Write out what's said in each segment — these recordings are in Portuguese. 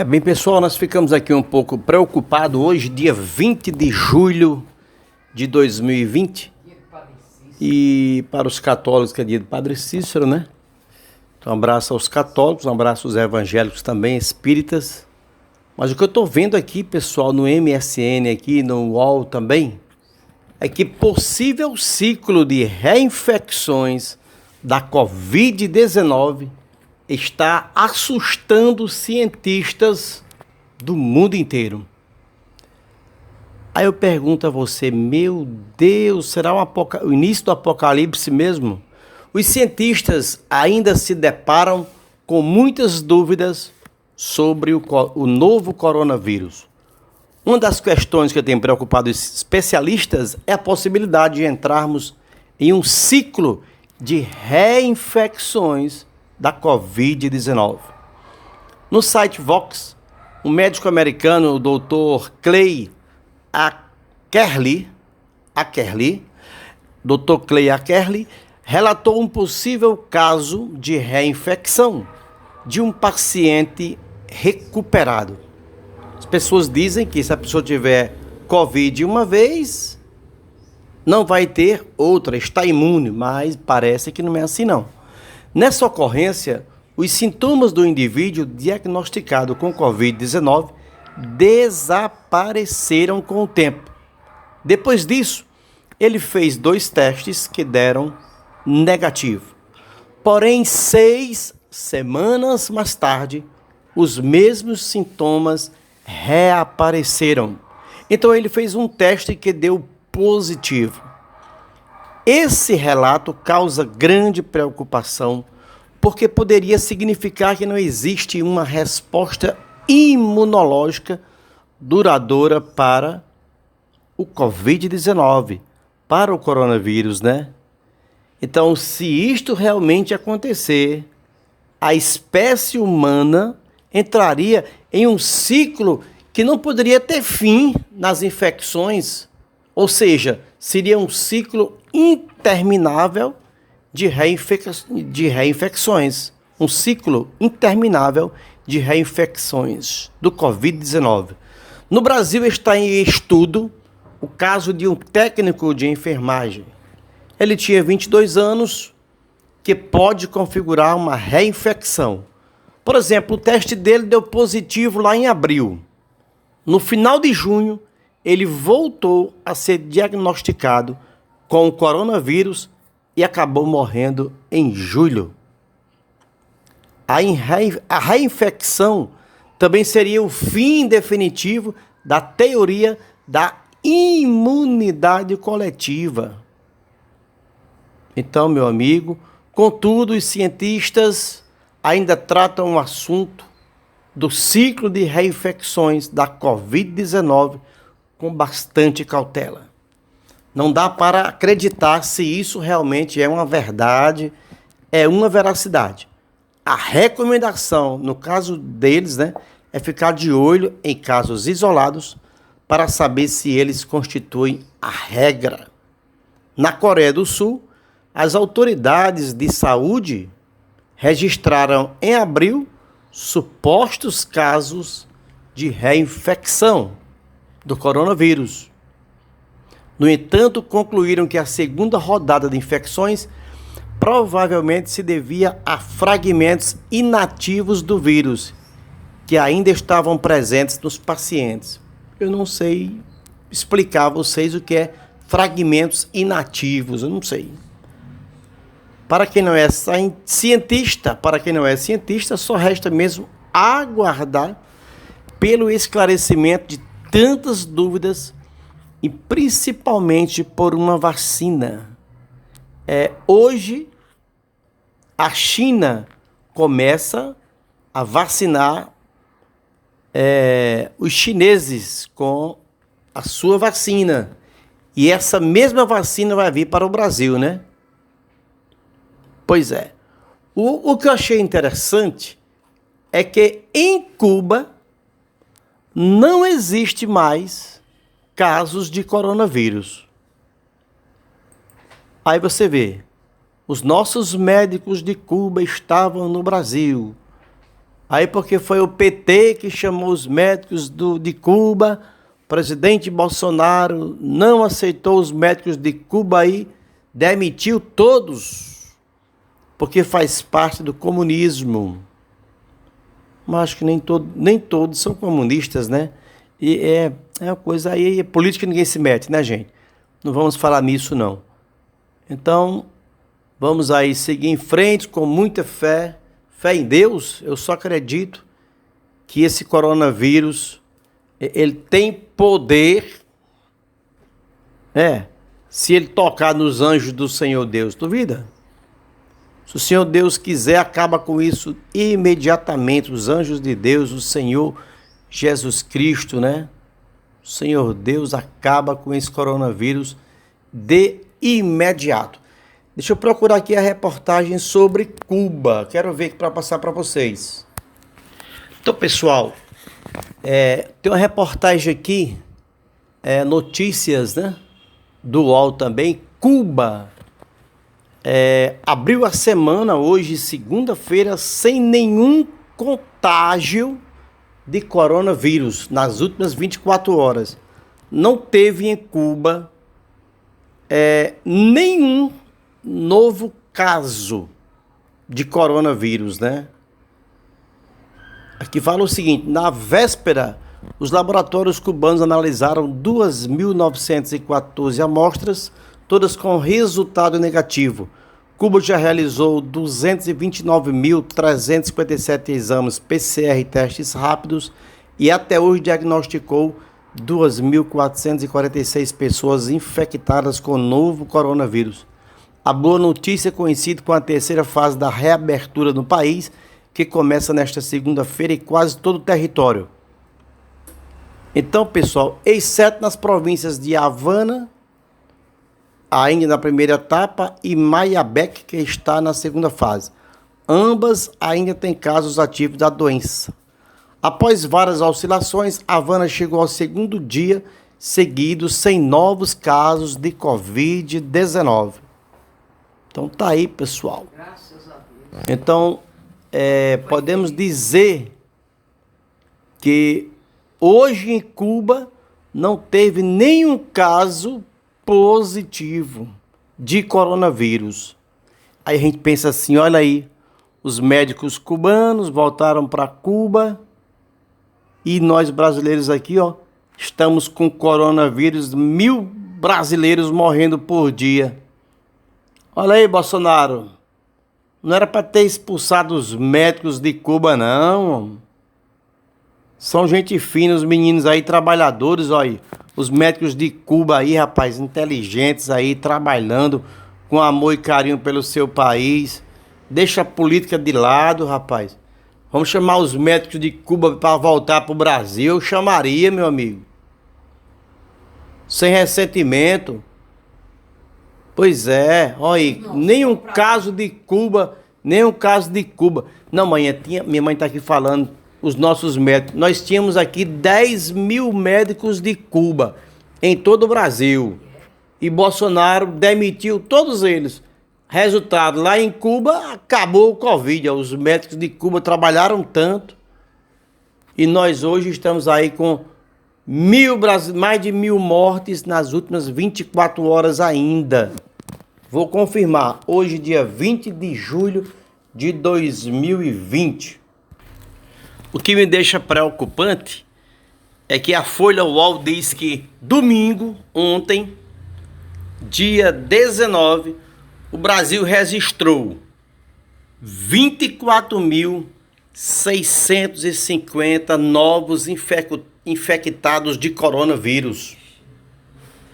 Bem, pessoal, nós ficamos aqui um pouco preocupados hoje, dia 20 de julho de 2020, e para os católicos que é dia do Padre Cícero, né? Então, um abraço aos católicos, um abraço aos evangélicos também, espíritas. Mas o que eu estou vendo aqui, pessoal, no MSN, aqui no UOL também, é que possível ciclo de reinfecções da Covid-19 está assustando cientistas do mundo inteiro. Aí eu pergunto a você, meu Deus, será o início do apocalipse mesmo? Os cientistas ainda se deparam com muitas dúvidas sobre o novo coronavírus. Uma das questões que tem preocupado os especialistas é a possibilidade de entrarmos em um ciclo de reinfecções da Covid-19. No site Vox, o médico americano, o Dr. Clay Ackerley, Dr. Clay Ackerley, relatou um possível caso de reinfecção de um paciente recuperado. As pessoas dizem que se a pessoa tiver Covid uma vez, não vai ter outra, está imune, mas parece que não é assim não. Nessa ocorrência, os sintomas do indivíduo diagnosticado com Covid-19 desapareceram com o tempo. Depois disso, ele fez 2 testes que deram negativo. Porém, 6 semanas mais tarde, os mesmos sintomas reapareceram. Então, ele fez um teste que deu positivo. Esse relato causa grande preocupação, porque poderia significar que não existe uma resposta imunológica duradoura para o Covid-19, para o coronavírus, né? Então, se isto realmente acontecer, a espécie humana entraria em um ciclo que não poderia ter fim nas infecções, ou seja, seria um ciclo interminável de reinfecções. Um ciclo interminável de reinfecções do Covid-19. No Brasil está em estudo o caso de um técnico de enfermagem. Ele tinha 22 anos, que pode configurar uma reinfecção. Por exemplo, o teste dele deu positivo lá em abril. No final de junho, ele voltou a ser diagnosticado com o coronavírus e acabou morrendo em julho. A reinfecção também seria o fim definitivo da teoria da imunidade coletiva. Então, meu amigo, contudo, os cientistas ainda tratam o assunto do ciclo de reinfecções da Covid-19 com bastante cautela. Não dá para acreditar se isso realmente é uma verdade, é uma veracidade. A recomendação, no caso deles, né, é ficar de olho em casos isolados para saber se eles constituem a regra. Na Coreia do Sul, as autoridades de saúde registraram em abril supostos casos de reinfecção do coronavírus. No entanto, concluíram que a segunda rodada de infecções provavelmente se devia a fragmentos inativos do vírus, que ainda estavam presentes nos pacientes. Eu não sei explicar a vocês o que é fragmentos inativos, eu não sei. Para quem não é cientista, só resta mesmo aguardar pelo esclarecimento de tantas dúvidas e principalmente por uma vacina. Hoje, a China começa a vacinar os chineses com a sua vacina. E essa mesma vacina vai vir para o Brasil, né? Pois é. O que eu achei interessante é que em Cuba não existe mais casos de coronavírus. Aí você vê, os nossos médicos de Cuba estavam no Brasil, Aí porque foi o PT que chamou os médicos de Cuba, o presidente Bolsonaro não aceitou os médicos de Cuba aí, demitiu todos, porque faz parte do comunismo. Mas acho que nem todos são comunistas, né? E é uma coisa aí, é política, ninguém se mete, né, gente? Não vamos falar nisso, não. Então, vamos aí seguir em frente com muita fé. Fé em Deus. Eu só acredito que esse coronavírus, ele tem poder, se ele tocar nos anjos do Senhor Deus. Duvida? Se o Senhor Deus quiser, acaba com isso imediatamente. Os anjos de Deus, o Senhor Jesus Cristo, né? O Senhor Deus acaba com esse coronavírus de imediato. Deixa eu procurar aqui a reportagem sobre Cuba. Quero ver para passar para vocês. Então, pessoal, tem uma reportagem aqui, notícias, né? Do UOL também. Cuba abriu a semana hoje, segunda-feira, sem nenhum contágio de coronavírus nas últimas 24 horas. Não teve em Cuba nenhum novo caso de coronavírus, né? Aqui fala o seguinte: na véspera, os laboratórios cubanos analisaram 2.914 amostras, todas com resultado negativo. Cuba já realizou 229.357 exames PCR testes rápidos e até hoje diagnosticou 2.446 pessoas infectadas com o novo coronavírus. A boa notícia coincide com a terceira fase da reabertura no país, que começa nesta segunda-feira em quase todo o território. Então, pessoal, exceto nas províncias de Havana, ainda na primeira etapa, e Mayabeque, que está na segunda fase. Ambas ainda têm casos ativos da doença. Após várias oscilações, Havana chegou ao segundo dia seguido sem novos casos de Covid-19. Então tá aí, pessoal. Graças a Deus. Então, podemos dizer que hoje em Cuba não teve nenhum caso positivo de coronavírus. Aí a gente pensa assim, olha aí, os médicos cubanos voltaram para Cuba e nós brasileiros aqui, estamos com coronavírus, 1.000 brasileiros morrendo por dia. Olha aí, Bolsonaro, não era para ter expulsado os médicos de Cuba, não. São gente fina, os meninos aí, trabalhadores, olha aí. Os médicos de Cuba aí, rapaz, inteligentes aí, trabalhando com amor e carinho pelo seu país. Deixa a política de lado, rapaz. Vamos chamar os médicos de Cuba para voltar para o Brasil. Eu chamaria, meu amigo. Sem ressentimento. Pois é, olha aí, nenhum caso de Cuba. Não, minha mãe está aqui falando, os nossos médicos. Nós tínhamos aqui 10.000 médicos de Cuba em todo o Brasil. E Bolsonaro demitiu todos eles. Resultado, lá em Cuba acabou o Covid. Os médicos de Cuba trabalharam tanto. E nós hoje estamos aí com mais de 1.000 mortes nas últimas 24 horas ainda. Vou confirmar, hoje dia 20 de julho de 2020. O que me deixa preocupante é que a Folha UOL diz que domingo, ontem, dia 19, o Brasil registrou 24.650 novos infectados de coronavírus.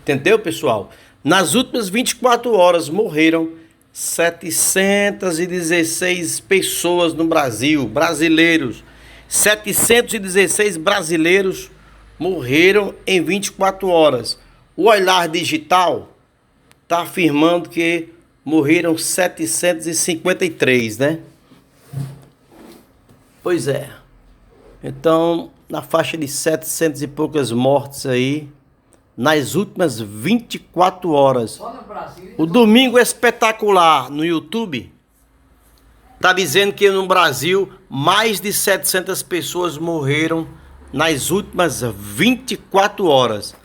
Entendeu, pessoal? Nas últimas 24 horas morreram 716 pessoas no Brasil, brasileiros. 716 brasileiros morreram em 24 horas. O Olhar Digital está afirmando que morreram 753, né? Pois é. Então, na faixa de 700 e poucas mortes aí, nas últimas 24 horas. O Domingo Espetacular no YouTube Está dizendo que no Brasil mais de 700 pessoas morreram nas últimas 24 horas.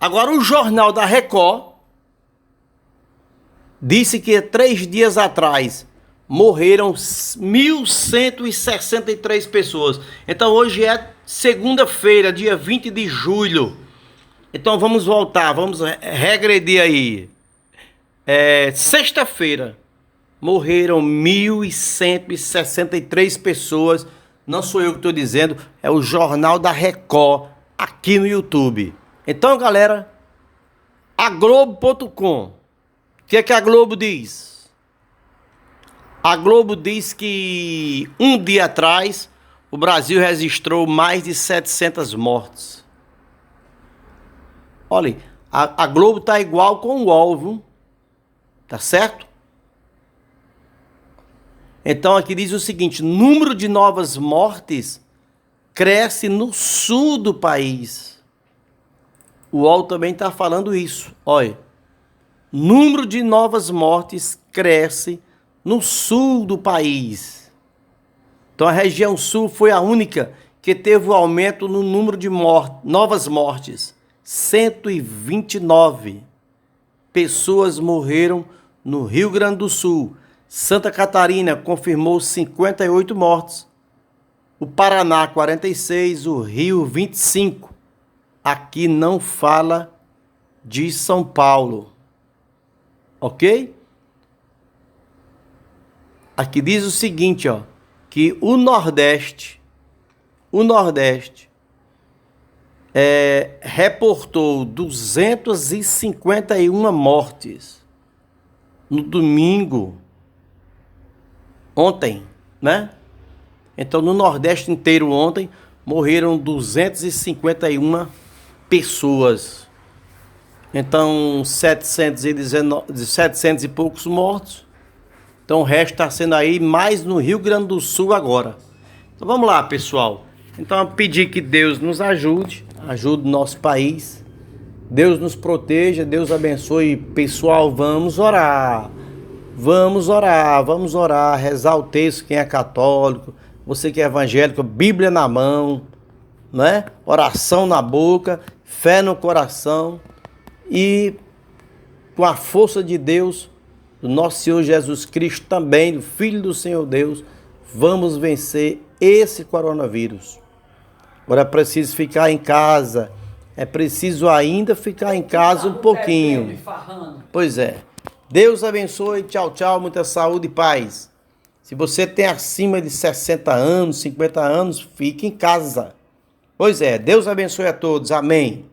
Agora o Jornal da Record disse que 3 dias atrás morreram 1.163 pessoas. Então hoje é segunda-feira, dia 20 de julho. Então vamos voltar, vamos regredir aí. Sexta-feira morreram 1.163 pessoas. Não sou eu que estou dizendo, é o Jornal da Record aqui no YouTube. Então, galera, a Globo.com, o que é que a Globo diz? A Globo diz que um dia atrás o Brasil registrou mais de 700 mortes. Olha, a Globo tá igual com o UOL, viu? Tá certo? Então aqui diz o seguinte: número de novas mortes cresce no sul do país. O UOL também está falando isso. Olha, número de novas mortes cresce no sul do país. Então a região sul foi a única que teve o aumento no número de novas mortes. 129 pessoas morreram no Rio Grande do Sul. Santa Catarina confirmou 58 mortes. O Paraná, 46. O Rio, 25. Aqui não fala de São Paulo. Ok? Aqui diz o seguinte, ó, que o Nordeste reportou 251 mortes no domingo, ontem, né? Então, no Nordeste inteiro ontem, morreram 251 pessoas. Então, 700 e poucos mortos. Então, o resto está sendo aí mais no Rio Grande do Sul agora. Então, vamos lá, pessoal. Então, pedir que Deus nos ajude o nosso país. Deus nos proteja, Deus abençoe. Pessoal, vamos orar. Vamos orar, rezar o texto, quem é católico, você que é evangélico, Bíblia na mão, né? Oração na boca, fé no coração e com a força de Deus, do nosso Senhor Jesus Cristo também, do Filho do Senhor Deus, vamos vencer esse coronavírus. Agora é preciso ficar em casa, é preciso ainda ficar em casa um pouquinho. Pois é. Deus abençoe, tchau, tchau, muita saúde e paz. Se você tem acima de 60 anos, 50 anos, fique em casa. Pois é, Deus abençoe a todos, amém.